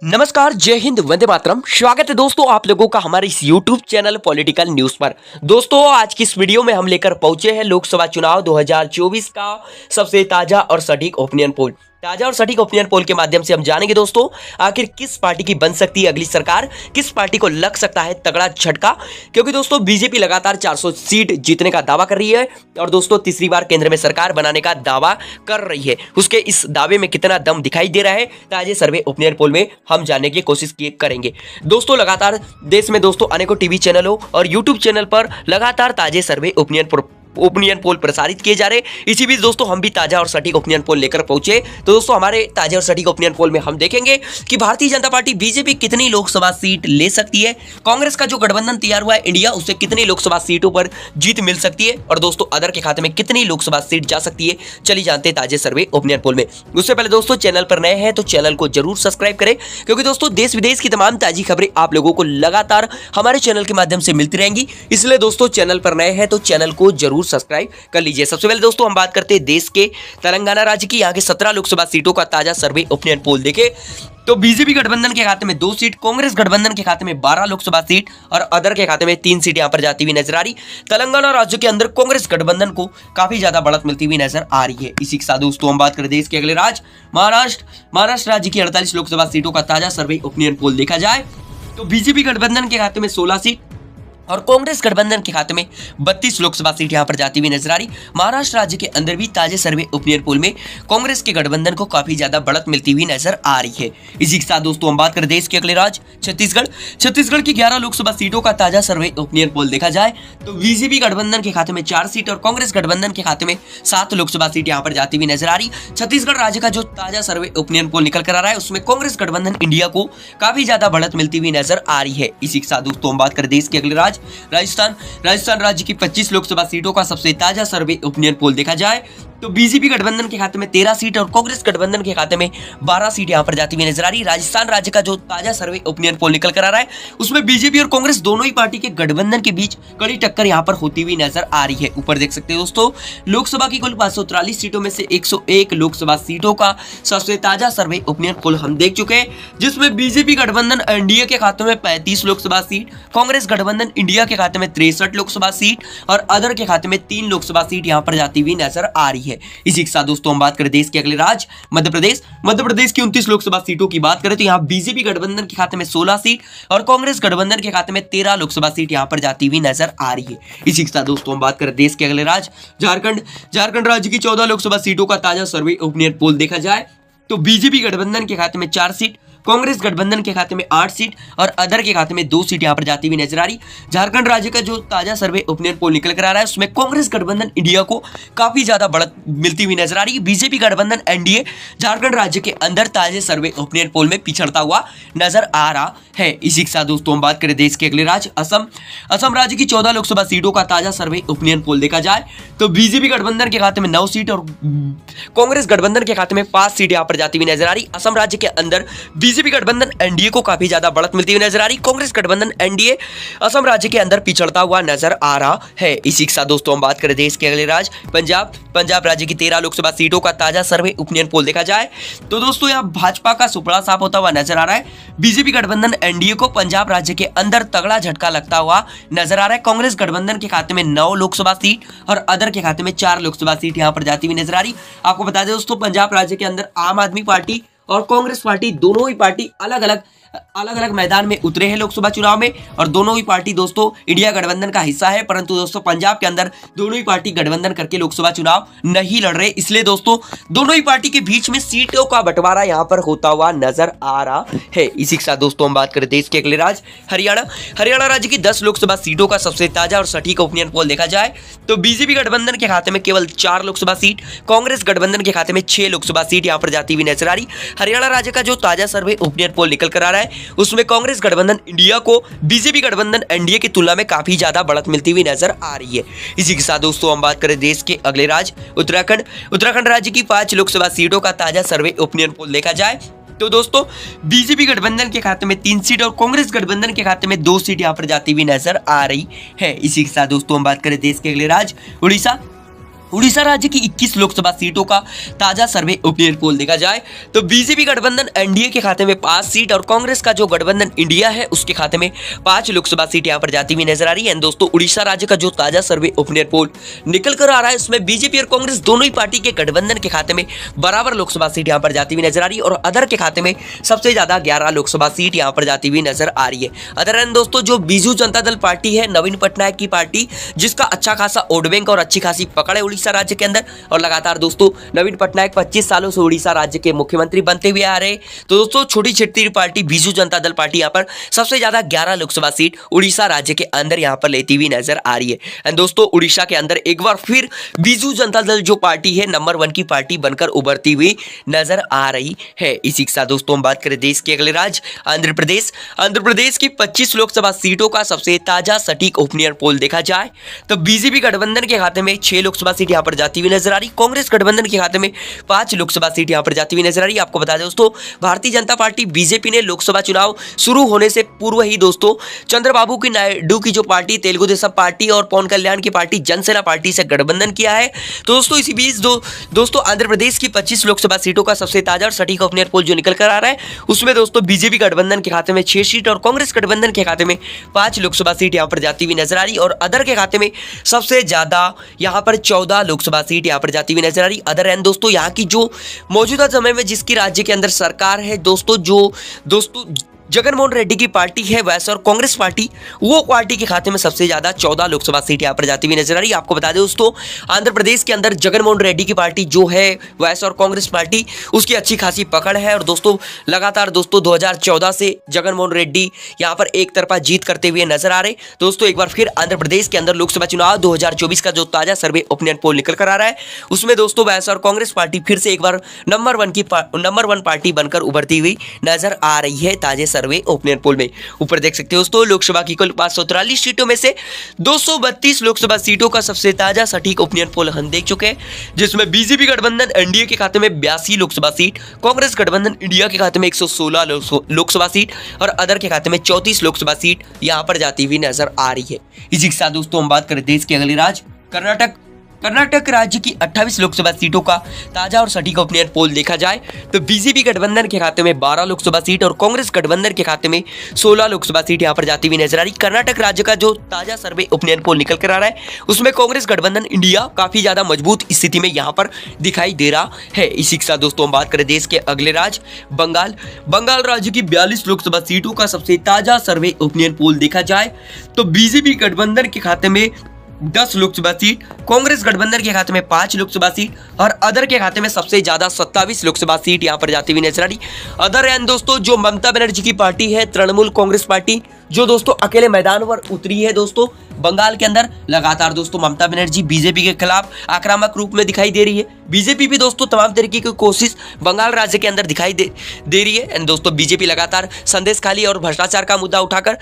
नमस्कार, जय हिंद, वंदे मातरम। स्वागत है दोस्तों आप लोगों का हमारे इस YouTube चैनल पॉलिटिकल न्यूज पर। दोस्तों आज की इस वीडियो में हम लेकर पहुंचे हैं लोकसभा चुनाव 2024 का सबसे ताजा और सटीक ओपिनियन पोल। ताजा और सटीक ओपिनियन पोल के माध्यम से हम जानेंगे दोस्तों आखिर किस पार्टी की बन सकती है अगली सरकार, किस पार्टी को लग सकता है तगड़ा झटका। क्योंकि दोस्तों बीजेपी लगातार 400 सीट जीतने का दावा कर रही है और दोस्तों तीसरी बार केंद्र में सरकार बनाने का दावा कर रही है। उसके इस दावे में कितना दम दिखाई दे रहा है ताजे सर्वे ओपिनियन पोल में हम जानने की कोशिश करेंगे। दोस्तों लगातार देश में दोस्तों अनेकों टीवी चैनलों और यूट्यूब चैनल पर लगातार ताजे सर्वे ओपिनियन पोल प्रसारित किए जा रहे। इसी बीच दोस्तों हम भी ताजा और सटीक ओपिनियन पोल लेकर पहुंचे। तो दोस्तों हमारे ताजा और सटीक ओपिनियन पोल में हम देखेंगे कि भारतीय जनता पार्टी बीजेपी कितनी लोकसभा सीट ले सकती है, कांग्रेस का जो गठबंधन तैयार हुआ है इंडिया उससे कितनी लोकसभा सीटों पर जीत मिल सकती है और दोस्तों अदर के खाते में कितनी लोकसभा सीट जा सकती है। चलिए जानते हैं ताजे सर्वे ओपिनियन पोल में। उससे पहले दोस्तों चैनल पर नए हैं तो चैनल को जरूर सब्सक्राइब करें, क्योंकि दोस्तों देश विदेश की तमाम ताजी खबरें आप लोगों को लगातार हमारे चैनल के माध्यम से मिलती रहेंगी। इसलिए दोस्तों चैनल पर नए हैं तो चैनल को जरूर सब्सक्राइब कर लीजिए। सबसे पहले दोस्तों हम बात करते हैं देश के तेलंगाना राज्य की। यहाँ के 17 लोकसभा सीटों का ताजा सर्वे ओपिनियन पोल देखें तो बीजेपी गठबंधन के खाते में 2 सीट, कांग्रेस गठबंधन के खाते में 12 लोकसभा सीट और अदर के खाते में 3 सीट यहां पर जाती हुई नजर आ रही। तेलंगाना राज्य के अंदर कांग्रेस गठबंधन को काफी ज्यादा बढ़त मिलती हुई नजर आ रही है। इसी के साथ दोस्तों हम बात करें देश के अगले राज्य महाराष्ट्र राज्य की 48 लोकसभा सीटों का ताजा सर्वे ओपिनियन पोल देखा जाए तो बीजेपी गठबंधन के खाते में 16 सीट और कांग्रेस गठबंधन के खाते में 32 लोकसभा सीट यहां पर जाती हुई नजर आ रही। महाराष्ट्र राज्य के अंदर भी ताजे सर्वे ओपिनियन पोल में कांग्रेस के गठबंधन को काफी ज्यादा बढ़त मिलती हुई नजर आ रही है। इसी के साथ दोस्तों हम बात करें देश के अगले राज्य छत्तीसगढ़ की 11 लोकसभा सीटों का ताजा सर्वे ओपिनियन पोल देखा जाए तो बीजेपी गठबंधन के खाते में 4 सीट और कांग्रेस गठबंधन के खाते में 7 लोकसभा सीट यहां पर जाती हुई नजर आ रही। छत्तीसगढ़ राज्य का जो ताजा सर्वे ओपिनियन पोल निकल कर आ रहा है उसमें कांग्रेस गठबंधन इंडिया को काफी ज्यादा बढ़त मिलती हुई नजर आ रही है। इसी के साथ दोस्तों हम बात करें देश के अगले राज्य राजस्थान राज्य की 25 लोकसभा सीटों का सबसे ताजा सर्वे ओपिनियन पोल देखा जाए तो बीजेपी गठबंधन के खाते में 13 सीट और कांग्रेस गठबंधन के खाते में 12 सीट यहां पर जाती हुई नजर आ रही। राजस्थान राज्य का जो ताजा सर्वे ओपिनियन पोल निकल कर आ रहा है उसमें बीजेपी और कांग्रेस दोनों ही पार्टी के गठबंधन के बीच कड़ी टक्कर यहां पर होती हुई नजर आ रही है। ऊपर देख सकते हैं दोस्तों लोकसभा की कुल 543 सीटों में से 101 लोकसभा सीटों का सबसे ताजा सर्वे ओपिनियन पोल हम देख चुके हैं, जिसमें बीजेपी गठबंधन इंडिया के खाते में 35 लोकसभा सीट, कांग्रेस गठबंधन इंडिया के खाते में 63 लोकसभा सीट और अदर के खाते में 3 लोकसभा सीट यहां पर जाती हुई नजर आ रही है। इसी के साथ दोस्तों हम बात करें देश के अगले राज्य मध्य प्रदेश की 29 लोकसभा सीटों की बात करें तो यहां बीजेपी गठबंधन के खाते में 16 सीट और कांग्रेस गठबंधन के खाते में 13 लोकसभा सीट यहां पर जाती हुई नजर आ रही है। इसी के साथ दोस्तों हम बात करें देश के अगले राज्य झारखंड राज्य की 14 लोकसभा सीटों का ताजा सर्वे ओपिनियन पोल देखा जाए तो बीजेपी गठबंधन के खाते में 4 सीट, कांग्रेस गठबंधन के खाते में 8 सीट और अदर के खाते में 2 सीट यहां पर जाती हुई नजर आ रही। झारखंड राज्य का जो ताजा सर्वे ओपिनियन पोल निकल कर आ रहा है उसमें कांग्रेस गठबंधन इंडिया को काफी ज्यादा बढ़त मिलती हुई नजर आ रही है। बीजेपी गठबंधन एनडीए झारखंड राज्य के अंदर ताजे सर्वे ओपिनियन पोल में पिछड़ता हुआ नजर आ रहा है। इसी के साथ दोस्तों हम बात करें देश के अगले राज्य असम राज्य की 14 लोकसभा सीटों का ताजा सर्वे ओपिनियन पोल देखा जाए तो बीजेपी गठबंधन के खाते में 9 सीट और कांग्रेस गठबंधन के खाते में 5 सीट यहां पर जाती हुई नजर आ रही। असम राज्य के अंदर बीजेपी गठबंधन एनडीए को काफी ज्यादा बढ़त मिलती हुई नजर आ रही। कांग्रेस गठबंधन एनडीए असम राज्य के अंदर पिछड़ता हुआ नजर आ रहा है। इसी के साथ दोस्तों हम बात करें देश के अगले राज्य पंजाब राज्य की 13 लोकसभा सीटों का ताजा सर्वे ओपिनियन पोल देखा जाए तो दोस्तों यहां भाजपा का सुपड़ा साफ होता हुआ नजर आ रहा है। बीजेपी गठबंधन एनडीए को पंजाब राज्य के अंदर तगड़ा झटका लगता हुआ नजर आ रहा है। कांग्रेस गठबंधन के खाते में 9 लोकसभा सीट और अदर के खाते में 4 लोकसभा सीट यहां पर जाती हुई नजर आ रही। आपको बता दें दोस्तों पंजाब राज्य के अंदर आम आदमी पार्टी और कांग्रेस पार्टी दोनों ही पार्टी अलग अलग मैदान में उतरे हैं लोकसभा चुनाव में और दोनों ही पार्टी दोस्तों इंडिया गठबंधन का हिस्सा है, परंतु दोस्तों पंजाब के अंदर दोनों ही पार्टी गठबंधन करके लोकसभा चुनाव नहीं लड़ रहे। इसलिए दोस्तों दोनों ही पार्टी के बीच में सीटों का बंटवारा यहां पर होता हुआ नजर आ रहा है। इसी के साथ दोस्तों हम बात करें देश के अगले राज्य हरियाणा राज्य की 10 लोकसभा सीटों का सबसे ताजा और सटीक ओपिनियन पोल देखा जाए तो बीजेपी गठबंधन के खाते में केवल 4 लोकसभा सीट, कांग्रेस गठबंधन के खाते में 6 लोकसभा सीट यहां पर जाती हुई नजर आ रही। हरियाणा राज्य का जो ताजा सर्वे ओपिनियन पोल निकल कर आ रहा है उसमें कांग्रेस गठबंधन इंडिया को बीजेपी गठबंधन एनडीए की तुलना में काफी ज्यादा बढ़त मिलती हुई नजर आ रही है। इसी के साथ दोस्तों हम बात करें देश के अगले राज्य उत्तराखंड राज्य की 5 लोकसभा सीटों का ताजा सर्वे ओपिनियन पोल देखा जाए तो दोस्तों बीजेपी गठबंधन के खाते में 3 सीट और कांग्रेस गठबंधन के खाते में 2 सीट यहां पर जाती हुई नजर आ रही है। इसी के साथ दोस्तों हम बात करें देश के अगले राज्य उड़ीसा राज्य की 21 लोकसभा सीटों का ताजा सर्वे ओपिनियन पोल देखा जाए तो बीजेपी गठबंधन एनडीए के खाते में 5 सीट और कांग्रेस का जो गठबंधन इंडिया है उसके खाते में 5 लोकसभा सीट यहां पर जाती हुई नजर आ रही है। दोस्तों उड़ीसा राज्य का जो ताजा सर्वे ओपिनियन पोल निकल कर आ रहा है उसमें बीजेपी और कांग्रेस दोनों ही पार्टी के गठबंधन के खाते में बराबर लोकसभा सीट यहां पर जाती हुई नजर आ रही है और अदर के खाते में सबसे ज्यादा 11 लोकसभा सीट यहां पर जाती हुई नजर आ रही है। अदर एंड दोस्तों जो बीजू जनता दल पार्टी है, नवीन पटनायक की पार्टी, जिसका अच्छा खासा वोट बैंक और अच्छी खासी पकड़ है उड़ीसा राज्य के अंदर और लगातार दोस्तों नवीन पटनायक 25 सालों से उड़ीसा राज्य के मुख्यमंत्री बनते हुए आ रहे। तो दोस्तों छोटी छिट्टी पार्टी बीजू जनता दल पार्टी यहां पर सबसे ज्यादा 11 लोकसभा सीट उड़ीसा राज्य के अंदर यहां पर लेती हुई नजर आ रही है। एंड दोस्तों उड़ीसा के अंदर एक बार फिर बीजू जनता दल जो पार्टी है नंबर 1 की पार्टी बनकर उभरती हुई नजर आ रही है। इसी के साथ दोस्तों हम बात करें देश के अगले राज्य आंध्र प्रदेश। आंध्र प्रदेश की 25 लोकसभा सीटों का सबसे ताजा सटीक ओपिनियन पोल देखा जाए तो बीजेपी गठबंधन के खाते में 6 लोकसभा सीट यहां पर जाती हुई नजर आ रही। कांग्रेस गठबंधन के खाते में 5 लोकसभा सीट यहां पर जाती हुई नजर आ रही। आपको बता दें दोस्तों भारतीय जनता पार्टी बीजेपी ने लोकसभा चुनाव शुरू होने से पूर्व ही दोस्तों चंद्रबाबू की नायडू की जो पार्टी तेलुगु देशम पार्टी और पवन कल्याण की पार्टी जनसेना पार्टी से गठबंधन किया है। तो दोस्तों इसी बीच दोस्तों आंध्र प्रदेश की 25 लोकसभा सीटों का सबसे ताजा और सटीक ओपिनियन पोल जो निकल कर आ रहा है उसमें दोस्तों बीजेपी गठबंधन के खाते में 6 सीट और कांग्रेस गठबंधन के खाते में 5 लोकसभा सीट यहां पर जाती हुई नजर आ रही और अदर के खाते में सबसे ज्यादा यहां पर 14 लोकसभा सीट यहां पर जाती हुई नजर आ रही। अदर एंड दोस्तों यहां की जो मौजूदा समय में जिसकी राज्य के अंदर सरकार है दोस्तों जगनमोहन रेड्डी की पार्टी है वैसे और कांग्रेस पार्टी वो पार्टी के खाते में सबसे ज्यादा 14 लोकसभा सीट यहां पर जाती हुई नजर आ रही है। आपको बता दें दोस्तों आंध्र प्रदेश के अंदर जगनमोहन रेड्डी की पार्टी जो है वैसे और कांग्रेस पार्टी उसकी अच्छी खासी पकड़ है और दोस्तों लगातार दोस्तों 2014 से जगनमोहन रेड्डी यहां पर एक तरफा जीत करते हुए नजर आ रहे। दोस्तों एक बार फिर आंध्र प्रदेश के अंदर लोकसभा चुनाव 2024 का जो ताजा सर्वे ओपिनियन पोल निकल कर आ रहा है उसमें दोस्तों वैसे और कांग्रेस पार्टी फिर से एक बार नंबर 1 पार्टी बनकर उभरती हुई नजर आ रही है ताजे सर्वे ओपिनियन पोल में। ऊपर देख सकते हो दोस्तों लोकसभा की कुल 543 सीटों में से 232 लोकसभा सीटों का सबसे ताजा सटीक ओपिनियन पोल हम देख चुके हैं जिसमें बीजेपी गठबंधन एनडीए के खाते में 82 लोकसभा सीट, कांग्रेस गठबंधन इंडिया के खाते में 116 लोकसभा सीट और अदर के खाते में 34 लोकसभा सीट यहां पर जाती हुई नजर आ रही है। इसी के साथ दोस्तों हम बात करें देश के अगले राज्य कर्नाटक राज्य की 28 लोकसभा सीटों का ताजा और सटीक ओपिनियन पोल देखा जाए तो बीजेपी गठबंधन के खाते में 12 लोकसभा सीट और कांग्रेस गठबंधन के खाते में 16 लोकसभा सीट यहां पर जाती हुई नजर आ रही। कर्नाटक राज्य का जो ताजा सर्वे ओपिनियन पोल निकल कर आ रहा है उसमें कांग्रेस गठबंधन इंडिया काफी ज्यादा मजबूत स्थिति में यहां पर दिखाई दे रहा है। इसी के साथ दोस्तों हम बात करें देश के अगले राज्य बंगाल राज्य की 42 लोकसभा सीटों का सबसे ताजा सर्वे ओपिनियन पोल देखा जाए तो बीजेपी गठबंधन के खाते में 10 लोकसभा सीट, कांग्रेस गठबंधन के खाते में 5 लोकसभा सीट और अदर के खाते में सबसे ज्यादा 27 लोकसभा सीट यहां पर जाती हुई नजर आ रही। अदर एंड दोस्तों जो ममता बनर्जी की पार्टी है तृणमूल कांग्रेस पार्टी जो दोस्तों अकेले मैदान पर उतरी है दोस्तों बंगाल के अंदर लगातार दोस्तों ममता बनर्जी बीजेपी के खिलाफ आक्रामक रूप में दिखाई दे रही है। बीजेपी भी दोस्तों तमाम तरीके की कोशिश बंगाल राज्य के अंदर दिखाई दे रही है एंड दोस्तों बीजेपी लगातार संदेशखाली और भ्रष्टाचार का मुद्दा उठाकर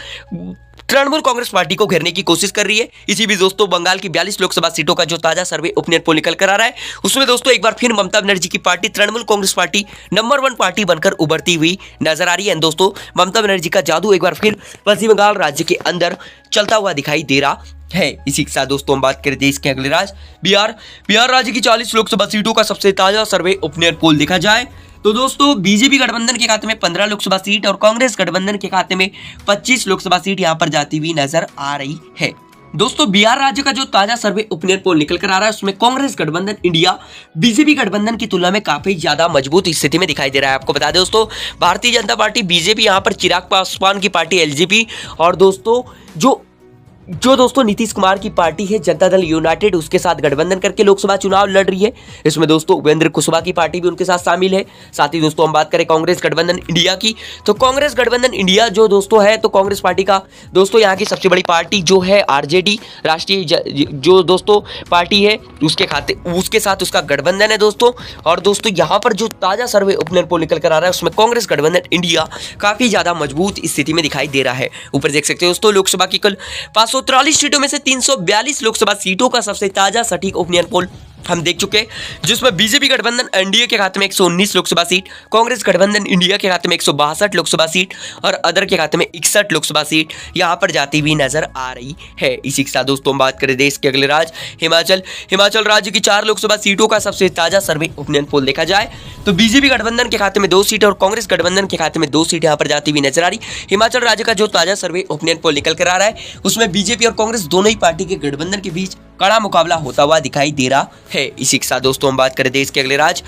तृणमूल कांग्रेस पार्टी को घेरने की कोशिश कर रही है। इसी बीच दोस्तों बंगाल की 42 लोकसभा सीटों का जो ताजा सर्वे ओपिनियन पोल निकल कर आ रहा है उसमें दोस्तों एक बार फिर ममता बनर्जी की party Trinamool Congress party number 1 party बनकर उभरती हुई नजर आ रही है। दोस्तों ममता बनर्जी का जादू एक बार फिर पश्चिम बंगाल राज्य के अंदर चलता हुआ दिखाई दे रहा है। इसी के साथ दोस्तों हम बात करें देश के अगले राज्य बिहार राज्य की 40 लोकसभा सीटों का सबसे ताजा सर्वे ओपिनियन पोल देखा जाए तो दोस्तों बीजेपी गठबंधन के खाते में 15 लोकसभा सीट और कांग्रेस गठबंधन के खाते में 25 लोकसभा सीट यहां पर जाती हुई नजर आ रही है। दोस्तों बिहार राज्य का जो ताजा सर्वे ओपिनियन पोल निकल कर आ रहा है उसमें कांग्रेस गठबंधन इंडिया बीजेपी गठबंधन की तुलना में काफी ज्यादा मजबूत स्थिति में दिखाई दे रहा है। आपको बता दें दोस्तों भारतीय जनता पार्टी बीजेपी यहां पर चिराग पासवान की पार्टी एलजेपी और दोस्तों जो दोस्तों नीतीश कुमार की पार्टी है जनता दल यूनाइटेड उसके साथ गठबंधन करके लोकसभा चुनाव लड़ रही है। इसमें दोस्तों उपेंद्र कुशवाहा की पार्टी भी उनके साथ शामिल है। साथ ही दोस्तों हम बात करें कांग्रेस गठबंधन इंडिया की तो कांग्रेस गठबंधन इंडिया जो दोस्तों है तो कांग्रेस पार्टी का दोस्तों यहाँ की सबसे बड़ी पार्टी जो है आरजेडी राष्ट्रीय जो दोस्तों पार्टी है उसके साथ उसका गठबंधन है दोस्तों। और दोस्तों यहाँ पर जो ताजा सर्वे ओपिनियन पोल निकल कर आ रहा है उसमें कांग्रेस गठबंधन इंडिया काफी ज्यादा मजबूत स्थिति में दिखाई दे रहा है। ऊपर देख सकते हो दोस्तों लोकसभा की कुल 543 सीटों में से 342 लोकसभा सीटों का सबसे ताजा सटीक ओपिनियन पोल हम देख चुके हैं, जिसमें बीजेपी गठबंधन एनडीए के खाते में 119 लोकसभा सीट, कांग्रेस गठबंधन इंडिया के खाते में 162 लोकसभा सीट और अदर के खाते में 61 लोकसभा सीट यहां पर जाती हुई नजर आ रही है। इसी के साथ दोस्तों हम बात करें देश के अगले राज्य हिमाचल राज्य की 4 लोकसभा सीटों का सबसे ताजा सर्वे ओपिनियन पोल देखा जाए तो बीजेपी गठबंधन के खाते में 2 सीट और कांग्रेस गठबंधन के खाते में 2 सीट यहां पर जाती हुई नजर आ रही। हिमाचल राज्य का जो ताजा सर्वे ओपिनियन पोल निकल कर आ रहा है उसमें बीजेपी और कांग्रेस दोनों ही पार्टी के गठबंधन के बीच कड़ा मुकाबला होता हुआ दिखाई दे रहा है। इसी के साथ दोस्तों हम बात करें देश के अगले राज्य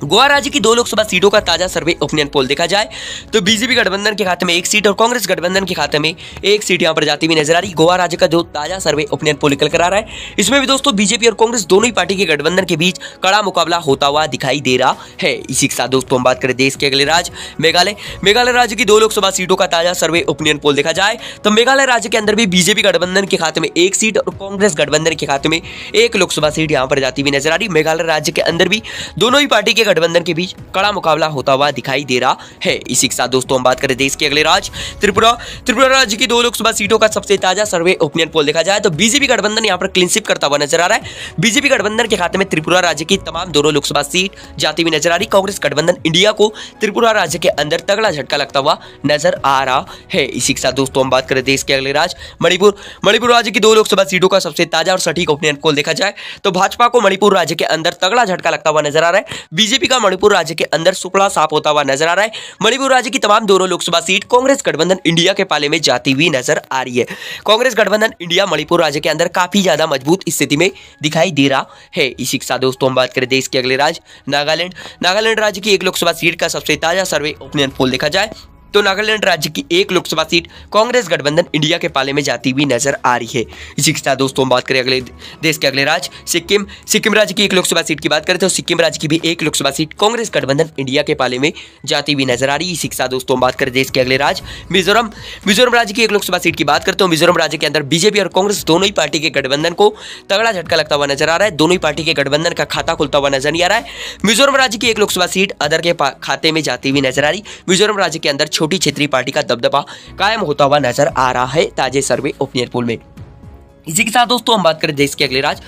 गोवा राज्य की 2 लोकसभा सीटों का ताजा सर्वे ओपिनियन पोल देखा जाए तो बीजेपी गठबंधन के खाते में 1 सीट और कांग्रेस गठबंधन के खाते में 1 सीट यहां पर जाती हुई नजर आ रही। गोवा राज्य का जो ताजा सर्वे ओपिनियन पोल निकल कर आ रहा है इसमें भी दोस्तों बीजेपी और कांग्रेस दोनों ही पार्टी के गठबंधन के बीच कड़ा मुकाबला होता हुआ दिखाई दे रहा है। इसी के साथ दोस्तों हम बात करें देश के अगले राज्य मेघालय राज्य की 2 लोकसभा सीटों का ताजा सर्वे ओपिनियन पोल देखा जाए तो मेघालय राज्य के अंदर भी बीजेपी गठबंधन के खाते में 1 सीट और कांग्रेस गठबंधन के खाते में 1 लोकसभा सीट यहां पर जाती हुई नजर आ रही। मेघालय राज्य के अंदर भी दोनों ही पार्टी के गठबंधन के बीच कड़ा मुकाबला होता हुआ दिखाई दे रहा है। इसी के साथ दोस्तों हम बात करें देश के अगले राज्य त्रिपुरा राज्य की 2 लोकसभा सीटों का सबसे ताजा सर्वे ओपिनियन पोल देखा जाए तो बीजेपी गठबंधन यहां पर क्लीन स्वीप करता हुआ नजर आ रहा है। बीजेपी गठबंधन के खाते में त्रिपुरा राज्य की तमाम दोनों लोकसभा सीट जाती हुई नजर आ रही। कांग्रेस गठबंधन इंडिया को त्रिपुरा राज्य के अंदर तगड़ा झटका लगता हुआ नजर आ रहा है। इसी के साथ दोस्तों हम बात करें देश के अगले राज्य मणिपुर राज्य की 2 लोकसभा सीटों का सबसे ताजा और सटीक ओपिनियन पोल देखा जाए तो भाजपा को मणिपुर राज्य के अंदर तगड़ा झटका लगता हुआ नजर आ रहा है। बीजेपी का मणिपुर राज्य के अंदर सुपड़ा साफ होता हुआ नजर आ रहा है। मणिपुर राज्य की तमाम दोनों लोकसभा सीट कांग्रेस गठबंधन इंडिया के पाले में जाती हुई नजर आ रही है। कांग्रेस गठबंधन इंडिया मणिपुर राज्य के अंदर काफी ज्यादा मजबूत स्थिति में दिखाई दे रहा है। इसी के साथ दोस्तों हम बात करें देश के अगले राज्य नागालैंड राज्य की 1 लोकसभा सीट का सबसे ताजा सर्वे ओपिनियन पोल देखा जाए तो नागालैंड राज्य की 1 लोकसभा सीट कांग्रेस गठबंधन इंडिया के पाले में जाती हुई नजर आ रही है। इसी के साथ दोस्तों हम बात करें अगले देश के अगले राज्य सिक्किम राज्य की 1 लोकसभा सीट की बात करें तो सिक्किम राज्य की भी 1 लोकसभा सीट कांग्रेस गठबंधन इंडिया के पाले में जाती हुई नजर आ रही है। इसी के साथ दोस्तों हम बात करें देश के अगले राज्य मिजोरम राज्य की 1 लोकसभा सीट की बात करते हो। मिजोरम राज्य के अंदर बीजेपी और कांग्रेस दोनों ही पार्टी के गठबंधन को तगड़ा झटका लगता हुआ नजर आ रहा है। दोनों ही पार्टी के गठबंधन का खाता खुलता हुआ नजर नहीं आ रहा है। मिजोरम राज्य की 1 लोकसभा सीट अदर के खाते में जाती हुई नजर आ रही। मिजोरम राज्य के अंदर छोटी क्षेत्रीय पार्टी दबदबा कायम होता हुआ नजर आ रहा है ताजे सर्वे ओपिनियन पोल में। इसी के साथ दोस्तों हम बात करें देश के अगले राज्य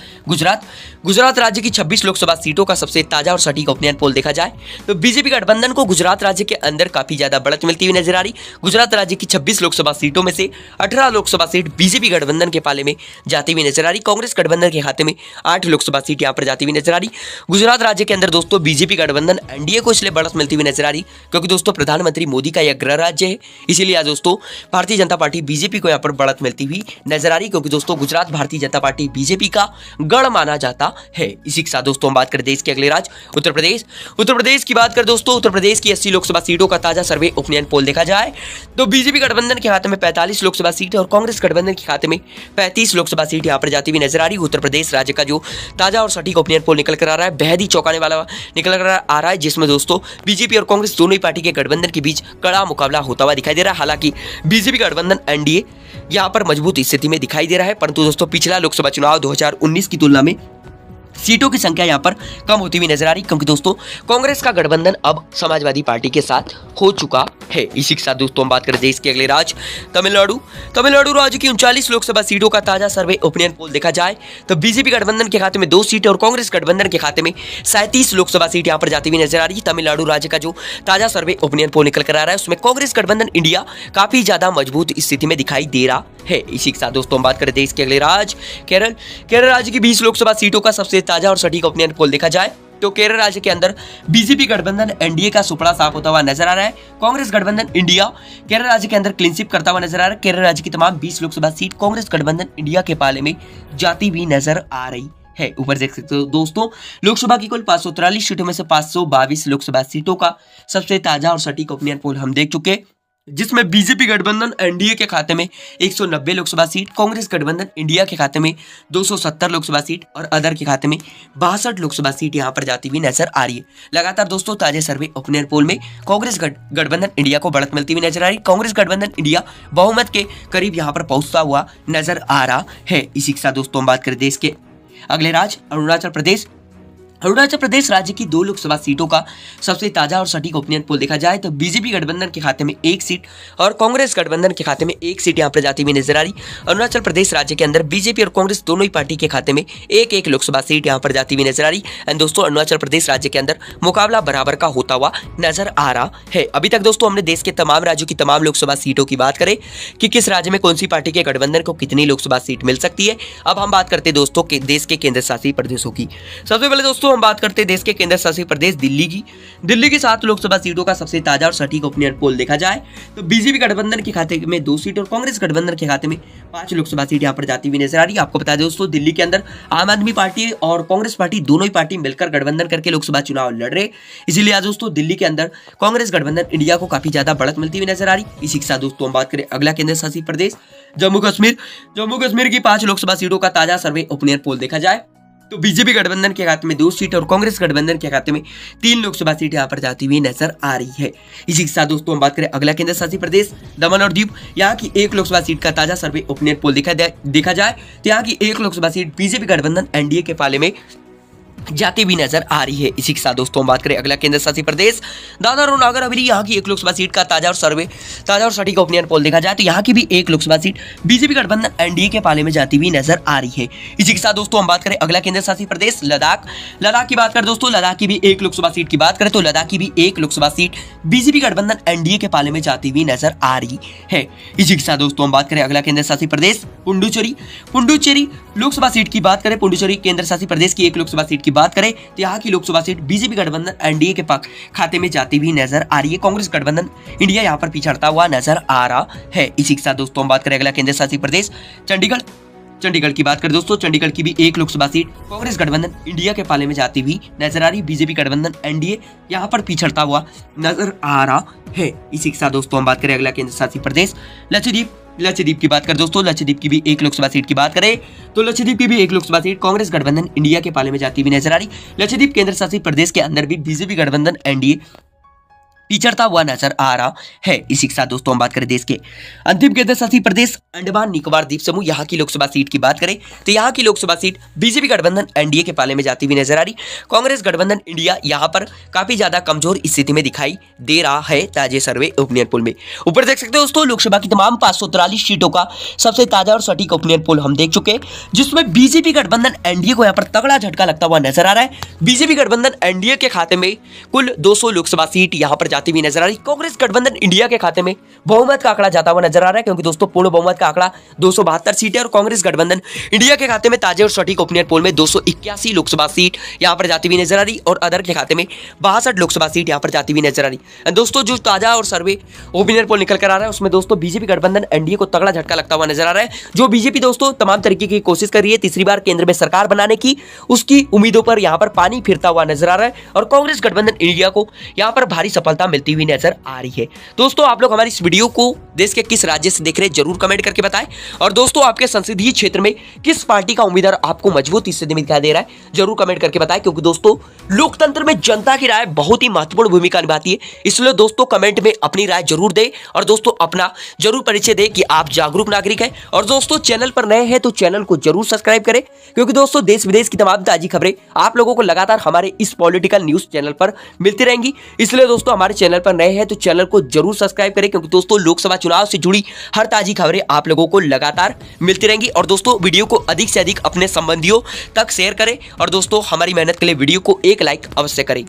गुजरात राज्य की 26 लोकसभा सीटों का सबसे ताजा और सटीक ओपिनियन पोल देखा जाए तो बीजेपी गठबंधन को गुजरात राज्य के अंदर काफी ज्यादा बढ़त मिलती हुई नजर आ रही। गुजरात राज्य की 26 लोकसभा सीटों में से 18 लोकसभा सीट बीजेपी गठबंधन के पाले में जाती हुई नजर आ रही। कांग्रेस गठबंधन के खाते में 8 लोकसभा सीट यहां पर जाती हुई नजर आ रही। गुजरात राज्य के अंदर दोस्तों बीजेपी गठबंधन एनडीए को इसलिए बढ़त मिलती हुई नजर आ रही क्योंकि दोस्तों प्रधानमंत्री मोदी का यह गृह राज्य है, इसीलिए आज दोस्तों भारतीय जनता पार्टी बीजेपी को यहां पर बढ़त मिलती हुई नजर आ रही क्योंकि दोस्तों गुजरात भारतीय जनता पार्टी बीजेपी का गढ़ माना जाता है। इसी के साथ दोस्तों हम बात करें देश के अगले राज्य उत्तर प्रदेश की बात करें दोस्तों उत्तर प्रदेश की 80 लोकसभा सीटों का ताजा सर्वे ओपिनियन पोल देखा जाए तो बीजेपी गठबंधन के खाते में 45 लोकसभा सीट और कांग्रेस गठबंधन के खाते में 35 लोकसभा सीट यहां पर जाती हुई नजर आ रही। उत्तर प्रदेश राज्य का जो ताजा और सटीक ओपिनियन पोल निकल कर आ रहा है बेहद ही चौंकाने वाला निकल कर आ रहा है, जिसमें दोस्तों बीजेपी और कांग्रेस दोनों ही पार्टी के गठबंधन के बीच कड़ा मुकाबला होता हुआ दिखाई दे रहा है। हालांकि बीजेपी गठबंधन एनडीए यहां पर मजबूत स्थिति में दिखाई दे रहा है, परंतु दोस्तों पिछला लोकसभा चुनाव 2019 की तुलना में सीटों की संख्या यहां पर कम होती हुई नजर आ रही क्योंकि दोस्तों कांग्रेस का गठबंधन अब समाजवादी पार्टी के साथ हो चुका है। इसी के साथ दोस्तों हम बात करें देश के अगले राज्य तमिलनाडु राज्य की 39 लोकसभा सीटों का ताजा सर्वे ओपिनियन पोल देखा जाए तो बीजेपी गठबंधन के खाते में 2 सीटें और कांग्रेस गठबंधन के खाते में 37 लोकसभा सीट यहां पर जाती हुई नजर आ रही है। तमिलनाडु राज्य का जो ताजा सर्वे ओपिनियन पोल निकल कर आ रहा है उसमें कांग्रेस गठबंधन इंडिया काफी ज्यादा मजबूत स्थिति में दिखाई दे रहा है। इसी के साथ दोस्तों हम बात करें देश के अगले राज्य केरल राज्य की 20 लोकसभा सीटों का सबसे ताजा और सटीक ओपिनियन पोल देखा जाए तो केरल राज्य के अंदर बीजेपी गठबंधन एनडीए का सुपड़ा साफ होता हुआ नजर आ रहा है। कांग्रेस गठबंधन इंडिया केरल राज्य के अंदर क्लीन स्वीप करता हुआ नजर आ रहा है। केरल राज्य की तमाम 20 लोकसभा सीट कांग्रेस गठबंधन इंडिया के पाले में जाती हुई नजर आ रही है। ऊपर देख सकते हो दोस्तों लोकसभा की कुल 543 सीटों में से 522 लोकसभा सीटों का सबसे ताजा और सटीक ओपिनियन पोल हम देख चुके, जिसमें बीजेपी गठबंधन एनडीए के खाते में 190 लोकसभा सीट, कांग्रेस गठबंधन इंडिया के खाते में 270 लोकसभा सीट और अदर के खाते में 62 लोकसभा सीट यहां पर जाती हुई नजर आ रही है। लगातार दोस्तों ताजे सर्वे ओपिनियन पोल में कांग्रेस गठबंधन इंडिया को बढ़त मिलती हुई नजर आ रही। कांग्रेस गठबंधन इंडिया बहुमत के करीब यहां पर पहुंचता हुआ नजर आ रहा है। इसी के साथ दोस्तों हम बात करें देश के अगले राज्य अरुणाचल प्रदेश राज्य की 2 लोकसभा सीटों का सबसे ताजा और सटीक ओपिनियन पोल देखा जाए तो बीजेपी गठबंधन के खाते में 1 सीट और कांग्रेस गठबंधन के खाते में 1 सीट यहां पर जाती हुई नजर आ रही। अरुणाचल प्रदेश राज्य के अंदर बीजेपी और कांग्रेस दोनों ही पार्टी के खाते में एक लोकसभा सीट यहां पर जाती हुई नजर आ रही। एंड दोस्तों अरुणाचल प्रदेश राज्य के अंदर मुकाबला बराबर का होता हुआ नजर आ रहा है। अभी तक दोस्तों हमने देश के तमाम राज्यों की तमाम लोकसभा सीटों की बात करें कि किस राज्य में कौन सी पार्टी के गठबंधन को कितनी लोकसभा सीट मिल सकती है। अब हम बात करते हैं दोस्तों के देश के केंद्र शासित प्रदेशों की। सबसे पहले दोस्तों हम बात करते हैं देश के केंद्र शासित प्रदेश दिल्ली की 7 लोकसभा सीटों का सबसे ताजा और सटीक ओपिनियन पोल देखा जाए तो बीजेपी गठबंधन के खाते में 2 सीट और कांग्रेस गठबंधन के खाते में 5 लोकसभा सीट यहां पर जाती हुई नजर आ रही है। आपको बता दें दोस्तों दिल्ली के अंदर आम आदमी पार्टी और कांग्रेस पार्टी दोनों ही पार्टी मिलकर गठबंधन करके लोकसभा चुनाव लड़ रहे, इसीलिए आज दोस्तों दिल्ली के अंदर कांग्रेस गठबंधन इंडिया को काफी ज्यादा बढ़त मिलती हुई नजर आ रही। इसी के साथ दोस्तों हम बात करें अगला केंद्र शासित प्रदेश जम्मू कश्मीर की 5 लोकसभा सीटों का ताजा सर्वे ओपिनियन पोल देखा जाए तो बीजेपी गठबंधन के खाते में 2 सीट और कांग्रेस गठबंधन के खाते में 3 लोकसभा सीट यहां पर जाती हुई नजर आ रही है। इसी के साथ दोस्तों हम बात करें अगला केंद्र शासित प्रदेश दमन और दीव, यहां की 1 लोकसभा सीट का ताजा सर्वे ओपिनियन पोल देखा जाए तो यहां की 1 लोकसभा सीट बीजेपी गठबंधन एनडीए के पाले में जाती भी नजर आ रही है। इसी के साथ दोस्तों हम बात करें अगला केंद्र शासित प्रदेश दादर और नगर हवेली, यहाँ की 1 लोकसभा सीट का ताजा और सटीक ओपिनियन पोल देखा जाए तो यहाँ की भी 1 लोकसभा सीट बीजेपी गठबंधन एनडीए के पाले में जाती हुई नजर आ रही है। इसी के साथ दोस्तों हम बात करें अगला केंद्र शासित प्रदेश लद्दाख की बात करें दोस्तों लद्दाख की भी 1 लोकसभा सीट की बात करें तो लद्दाख की भी 1 लोकसभा सीट बीजेपी गठबंधन एनडीए के पाले में जाती हुई नजर आ रही है। इसी के साथ दोस्तों हम बात करें अगला केंद्र शासित प्रदेश पुडुचेरी लोकसभा सीट की बात करें, पुडुचेरी केंद्र शासित प्रदेश की 1 लोकसभा सीट की बात करें तो यहाँ की लोकसभा सीट बीजेपी गठबंधन एनडीए के खाते में जाती हुई नजर आ रही है। कांग्रेस गठबंधन इंडिया यहाँ पर पिछड़ता हुआ नजर आ रहा है। इसी के साथ दोस्तों हम बात करें अगला केंद्र शासित प्रदेश चंडीगढ़ की बात करें दोस्तों चंडीगढ़ की भी 1 लोकसभा सीट कांग्रेस गठबंधन इंडिया के पाले में जाती हुई नजर आ रही। बीजेपी गठबंधन एनडीए यहाँ पर पिछड़ता हुआ नजर आ रहा है। इसी के साथ दोस्तों हम बात करें अगला केंद्र शासित प्रदेश लक्षद्वीप की बात करें दोस्तों लक्षद्वीप की भी 1 लोकसभा सीट की बात करें तो लक्षद्वीप की भी 1 लोकसभा सीट कांग्रेस गठबंधन इंडिया के पाले में जाती हुई नजर आ रही। लक्षद्वीप केंद्र शासित प्रदेश के अंदर भी बीजेपी गठबंधन एनडीए पिछड़ता हुआ नजर आ रहा है। इसी के साथ दोस्तों हम बात करें देश के अंतिम केंद्र शासित प्रदेश अंडमान निकोबार द्वीप समूह, यहाँ की लोकसभा सीट की बात करें तो यहाँ की लोकसभा सीट बीजेपी गठबंधन एनडीए के पाले में जाती हुई नजर आ रही। कांग्रेस गठबंधन इंडिया यहाँ पर काफी ज्यादा कमजोर स्थिति में दिखाई दे रहा है ताजे सर्वे ओपिनियन पोल में। ऊपर देख सकते हो दोस्तों लोकसभा की तमाम 543 सीटों का सबसे ताजा और सटीक ओपिनियन पोल हम देख चुके हैं, जिसमें बीजेपी गठबंधन एनडीए को यहाँ पर तगड़ा झटका लगता हुआ नजर आ रहा है। बीजेपी गठबंधन एनडीए के खाते में कुल 200 लोकसभा सीट यहाँ पर जाती हुई नजर आ रही। कांग्रेस गठबंधन इंडिया के खाते में बहुमत का आंकड़ा जाता हुआ नजर आ रहा है, क्योंकि दोस्तों पूर्ण बहुमत का आंकड़ा 272 सीटें और कांग्रेस गठबंधन इंडिया के खाते में ताजे और सटीक ओपिनियन पोल में 281 लोकसभा सीट यहां पर जाती हुई नजर आ रही और अदर के खाते में 62 लोकसभा सीट यहां पर जाती हुई नजर आ रही। दोस्तों जो ताजा और सर्वे ओपिनियन पोल निकल कर आ रहा है उसमें दोस्तों बीजेपी गठबंधन एनडीए को तगड़ा झटका लगता हुआ नजर आ रहा है। जो बीजेपी दोस्तों तमाम तरीके की कोशिश कर रही है तीसरी बार केंद्र में सरकार बनाने की, उसकी उम्मीदों पर यहां पर पानी फिरता हुआ नजर आ रहा है और कांग्रेस गठबंधन इंडिया को यहां पर भारी सफलता मिलती हुई नजर आ रही है। दोस्तों आप लोग हमारी इस वीडियो को देश के किस राज्य से देख रहे हैं जरूर कमेंट करके बताएं, और दोस्तों आपके संसदीय क्षेत्र में किस पार्टी का उम्मीदवार आपको मजबूत स्थिति में दिखाई दे रहा है जरूर कमेंट करके बताएं, क्योंकि दोस्तों लोकतंत्र में जनता की राय बहुत ही महत्वपूर्ण भूमिका निभाती है। इसलिए दोस्तों कमेंट में अपनी राय जरूर दें और दोस्तों अपना जरूर परिचय दें कि आप जागरूक नागरिक हैं। और दोस्तों चैनल पर नए हैं तो चैनल को जरूर सब्सक्राइब करें, क्योंकि दोस्तों देश विदेश की तमाम ताजी खबरें आप लोगों को लगातार हमारे इस पॉलिटिकल न्यूज चैनल पर मिलती रहेंगी। इसलिए दोस्तों हमारे चैनल पर नए हैं तो चैनल को जरूर सब्सक्राइब करें, क्योंकि दोस्तों लोकसभा चुनाव से जुड़ी हर ताजी खबरें आप लोगों को लगातार मिलती रहेंगी। और दोस्तों वीडियो को अधिक से अधिक अपने संबंधियों तक शेयर करें और दोस्तों हमारी मेहनत के लिए वीडियो को एक लाइक अवश्य करें।